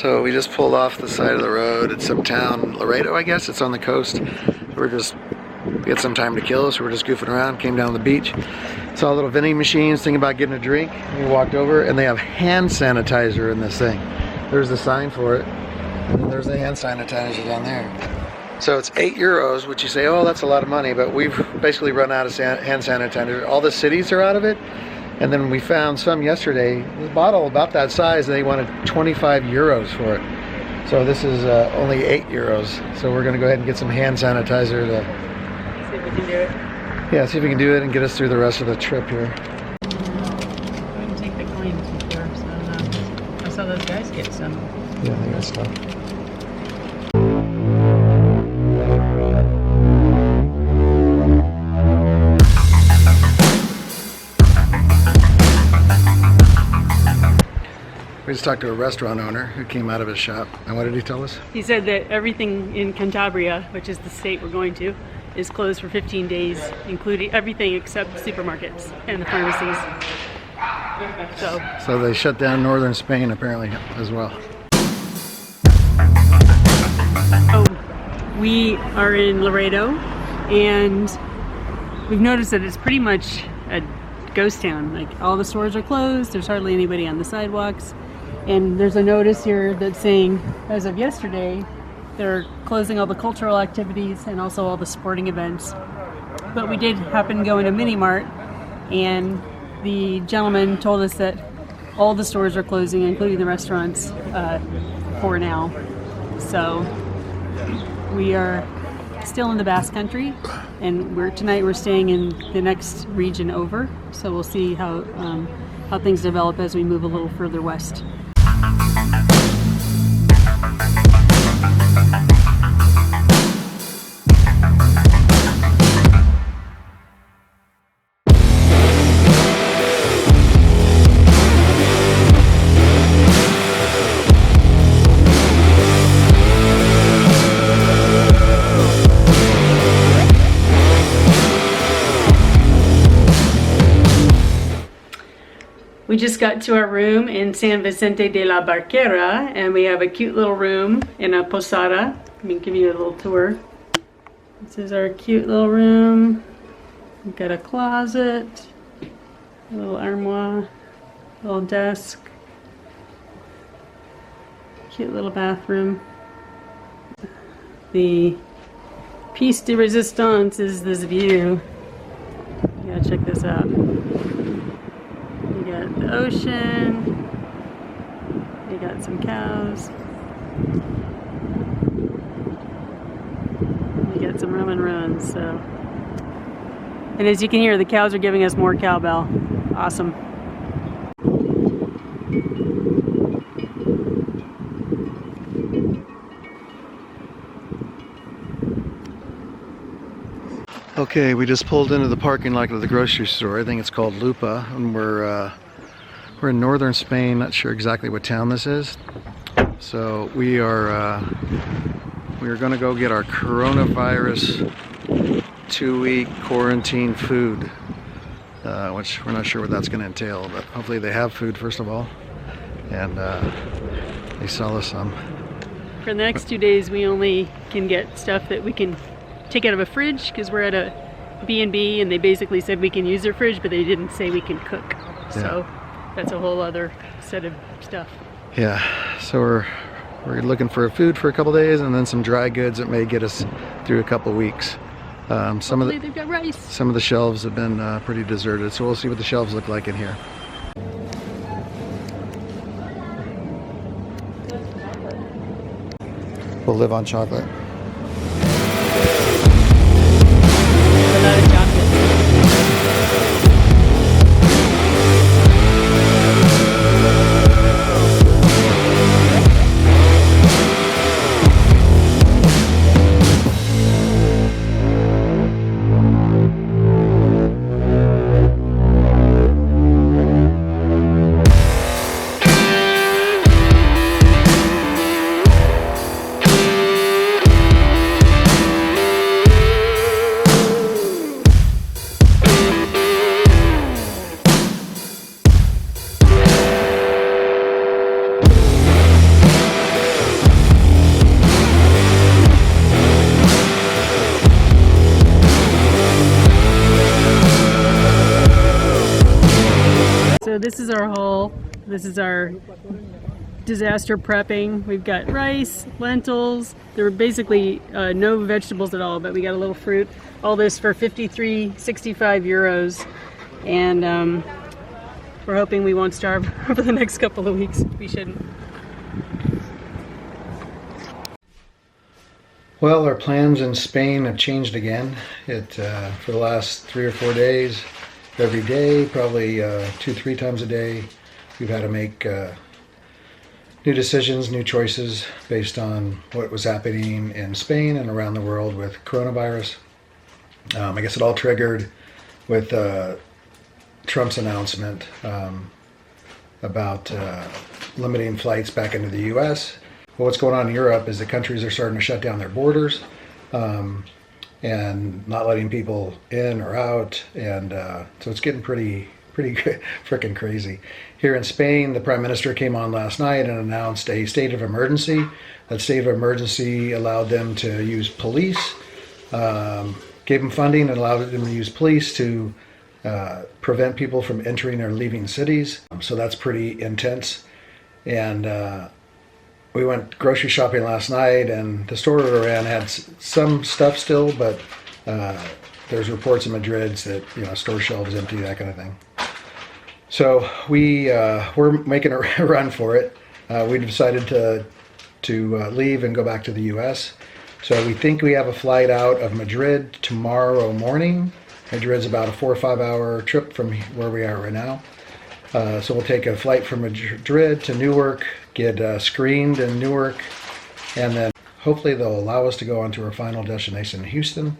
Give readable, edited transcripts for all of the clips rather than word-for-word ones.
So we just pulled off the side of the road. It's some town, Laredo, I guess. It's on the coast. We had some time to kill, so we're just goofing around. Came down to the beach, saw little vending machines, thinking about getting a drink. We walked over, and they have hand sanitizer in this thing. There's the sign for it, and there's the hand sanitizer down there. So it's €8, which you say, oh, that's a lot of money, but we've basically run out of hand sanitizer. All the cities are out of it. And then we found some yesterday, a bottle about that size, and they wanted €25 for it. So this is only €8. So we're gonna go ahead and get some hand sanitizer to see if we can do it. Yeah, see if we can do it and get us through the rest of the trip here. We can take the claims before, so I saw those guys get some. Yeah, they got stuff. We just talked to a restaurant owner who came out of his shop. And what did he tell us? He said that everything in Cantabria, which is the state we're going to, is closed for 15 days, including everything except supermarkets and the pharmacies. So they shut down northern Spain apparently as well. Oh, we are in Laredo, and we've noticed that it's pretty much a ghost town. Like, all the stores are closed, there's hardly anybody on the sidewalks. And there's a notice here that's saying, as of yesterday, they're closing all the cultural activities and also all the sporting events. But we did happen to go in a mini mart, and the gentleman told us that all the stores are closing, including the restaurants, for now. So we are still in the Basque Country, and tonight we're staying in the next region over. So we'll see how things develop as we move a little further west. We just got to our room in San Vicente de la Barquera, and we have a cute little room in a posada. Let me give you a little tour. This is our cute little room. We've got a closet, a little armoire, a little desk, cute little bathroom. The piece de resistance is this view. You gotta check this out. The ocean, we got some cows, we got some Roman ruins. So, and as you can hear, the cows are giving us more cowbell. Awesome. Okay, we just pulled into the parking lot of the grocery store. I think it's called Lupa, and we're in northern Spain. Not sure exactly what town this is. So we are going to go get our coronavirus 2-week quarantine food, which we're not sure what that's going to entail, but hopefully they have food first of all, and they sell us some. For the next 2 days, we only can get stuff that we can take out of a fridge, because we're at a B&B and they basically said we can use their fridge, but they didn't say we can cook. Yeah. So that's a whole other set of stuff. Yeah, so we're looking for food for a couple days, and then some dry goods that may get us through a couple weeks. Hopefully they've got rice. Some of the shelves have been pretty deserted, so we'll see what the shelves look like in here. We'll live on chocolate. is our haul. This is our disaster prepping. We've got rice, lentils. There were basically no vegetables at all, but we got a little fruit. All this for 53.65 euros. And we're hoping we won't starve over the next couple of weeks. We shouldn't. Well, our plans in Spain have changed again. For the last 3 or 4 days, every day, probably 2-3 times a day, we've had to make new decisions, new choices based on what was happening in Spain and around the world with coronavirus. I guess it all triggered with Trump's announcement about limiting flights back into the U.S. Well, what's going on in Europe is the countries are starting to shut down their borders and not letting people in or out, and so it's getting pretty freaking crazy. Here in Spain, the Prime Minister came on last night and announced a state of emergency. That state of emergency allowed them to use police, gave them funding and allowed them to use police to prevent people from entering or leaving cities. So that's pretty intense. And we went grocery shopping last night, and the store we were in had some stuff still, but there's reports in Madrid that store shelves empty, that kind of thing. So we're making a run for it. We decided to leave and go back to the U.S. So we think we have a flight out of Madrid tomorrow morning. Madrid's about a 4 or 5 hour trip from where we are right now. So we'll take a flight from Madrid to Newark, get screened in Newark, and then hopefully they'll allow us to go on to our final destination in Houston.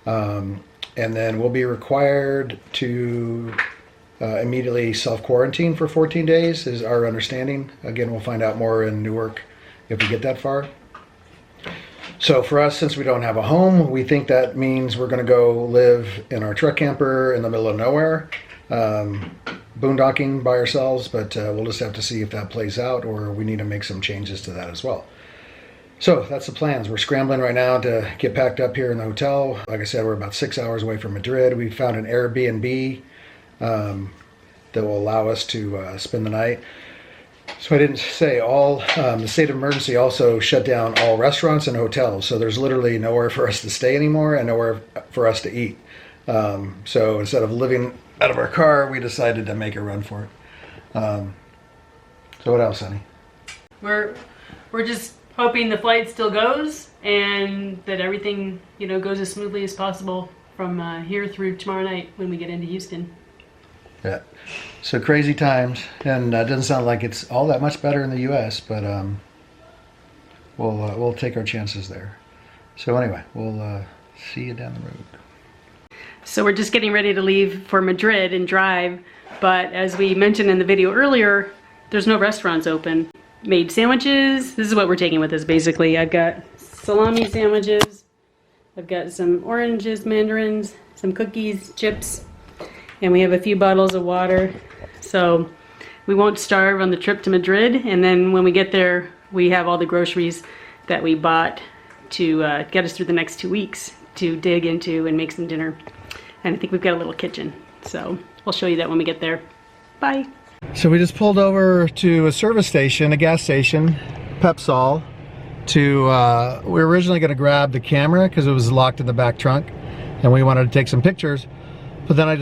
And then we'll be required to immediately self-quarantine for 14 days is our understanding. Again, we'll find out more in Newark if we get that far. So for us, since we don't have a home, we think that means we're going to go live in our truck camper in the middle of nowhere, boondocking by ourselves, but we'll just have to see if that plays out, or we need to make some changes to that as well. So that's the plans. We're scrambling right now to get packed up here in the hotel. Like I said, we're about 6 hours away from Madrid. We found an Airbnb that will allow us to spend the night. So I didn't say the state of emergency also shut down all restaurants and hotels. So there's literally nowhere for us to stay anymore and nowhere for us to eat. So instead of living out of our car, we decided to make a run for it. So what else, honey? We're just hoping the flight still goes and that everything goes as smoothly as possible from here through tomorrow night when we get into Houston. Yeah, so crazy times, and it doesn't sound like it's all that much better in the U.S., but we'll take our chances there. So anyway, we'll see you down the road. So we're just getting ready to leave for Madrid and drive, but as we mentioned in the video earlier, there's no restaurants open. Made sandwiches. This is what we're taking with us basically. I've got salami sandwiches, I've got some oranges, mandarins, some cookies, chips, and we have a few bottles of water. So we won't starve on the trip to Madrid, and then when we get there, we have all the groceries that we bought to get us through the next 2 weeks to dig into and make some dinner. And I think we've got a little kitchen, so we'll show you that when we get there. Bye. So we just pulled over to a service station, a gas station, Pepsol, we were originally going to grab the camera because it was locked in the back trunk and we wanted to take some pictures, but then I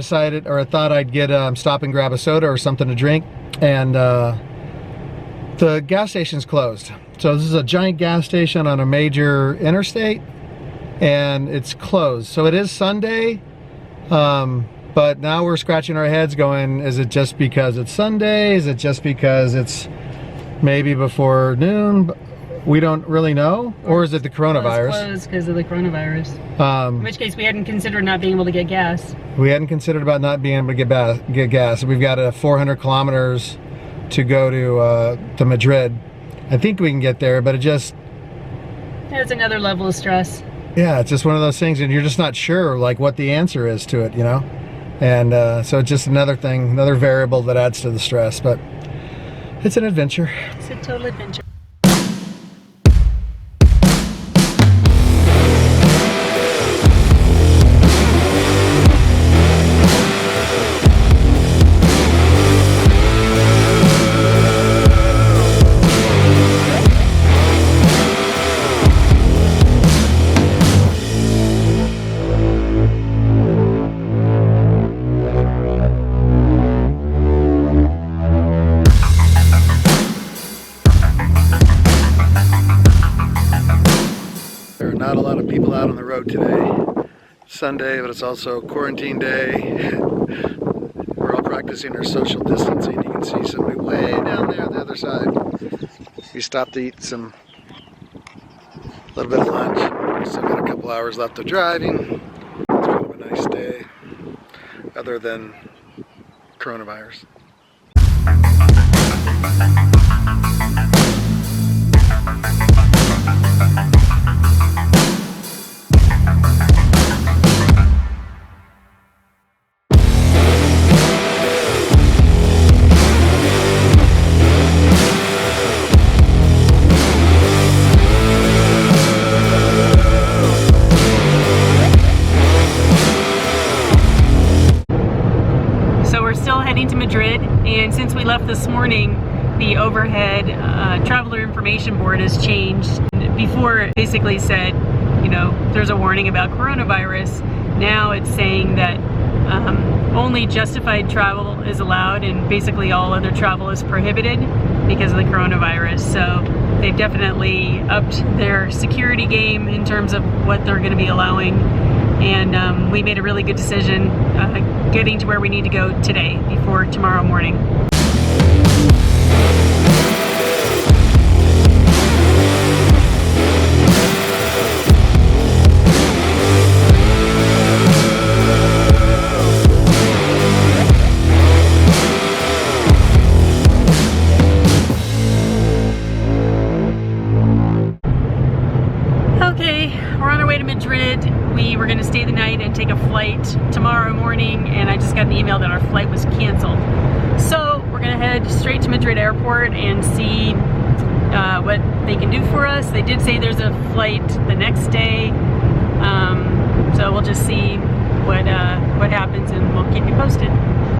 thought I'd get stop and grab a soda or something to drink, and the gas station's closed. So this is a giant gas station on a major interstate and it's closed. So it is Sunday, but now we're scratching our heads going, is it just because it's Sunday? Is it just because it's maybe before noon? We don't really know. Or is it the coronavirus? It's closed because of the coronavirus. In which case we hadn't considered not being able to get gas. We hadn't considered about not being able to get gas. We've got 400 kilometers to go to Madrid. I think we can get there, but it just... That's another level of stress. Yeah, it's just one of those things, and you're just not sure like what the answer is to it, And so it's just another thing, another variable that adds to the stress, but it's an adventure. It's a total adventure. not a lot of people out on the road today. Sunday, but it's also quarantine day. We're all practicing our social distancing. You can see somebody way down there on the other side. We stopped to eat a little bit of lunch. Still got a couple hours left of driving. It's kind of a nice day, other than coronavirus. To Madrid, and since we left this morning, the overhead traveler information board has changed. Before it basically said, you know, there's a warning about coronavirus. Now it's saying that only justified travel is allowed and basically all other travel is prohibited because of the coronavirus. So they've definitely upped their security game in terms of what they're going to be allowing. And we made a really good decision getting to where we need to go today before tomorrow morning. Okay, we're on our way to Madrid. We were going to stay the night and take a flight tomorrow morning, and I just got an email that our flight was canceled. So we're going to head straight to Madrid airport and see what they can do for us. They did say there's a flight the next day, so we'll just see what happens, and we'll keep you posted.